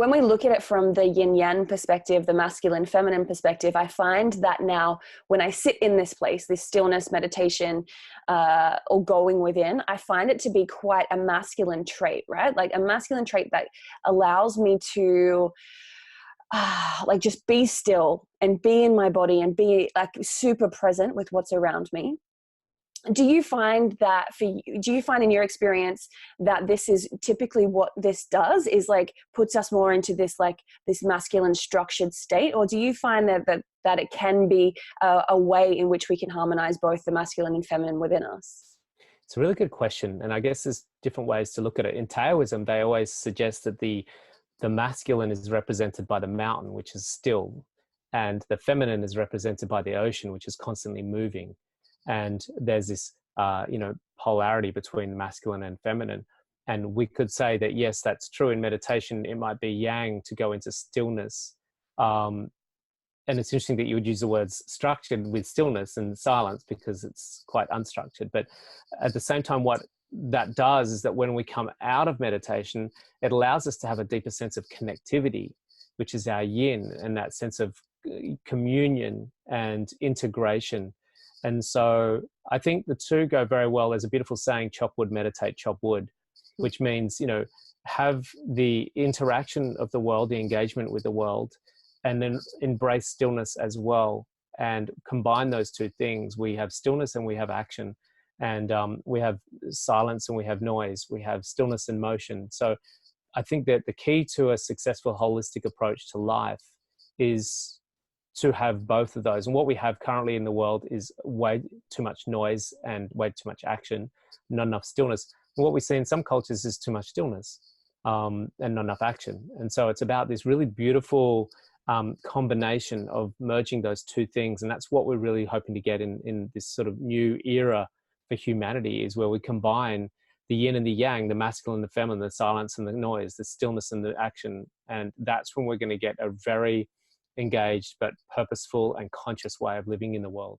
when we look at it from the yin yang perspective, the masculine feminine perspective, I find that now when I sit in this place, this stillness meditation, or going within, I find it to be quite a masculine trait, right? Like a masculine trait that allows me to like just be still and be in my body and be like super present with what's around me. Do you find that do you find in your experience that this is typically what this does, is like puts us more into this, like this masculine structured state? Or do you find that it can be a way in which we can harmonize both the masculine and feminine within us? It's a really good question. And I guess there's different ways to look at it. In Taoism, they always suggest that the masculine is represented by the mountain, which is still, and the feminine is represented by the ocean, which is constantly moving. And there's this, polarity between masculine and feminine. And we could say that, yes, that's true. In meditation, it might be yang to go into stillness. And it's interesting that you would use the words structured with stillness and silence, because it's quite unstructured. But at the same time, what that does is that when we come out of meditation, it allows us to have a deeper sense of connectivity, which is our yin, and that sense of communion and integration. And so I think the two go very well. There's a beautiful saying, chop wood, meditate, chop wood, which means, have the interaction of the world, the engagement with the world, and then embrace stillness as well. And combine those two things. We have stillness and we have action, and we have silence and we have noise. We have stillness and motion. So I think that the key to a successful holistic approach to life is to have both of those. And what we have currently in the world is way too much noise and way too much action, not enough stillness. And what we see in some cultures is too much stillness and not enough action. And so it's about this really beautiful combination of merging those two things. And that's what we're really hoping to get in this sort of new era for humanity, is where we combine the yin and the yang, the masculine and the feminine, the silence and the noise, the stillness and the action. And that's when we're going to get a very engaged but purposeful and conscious way of living in the world.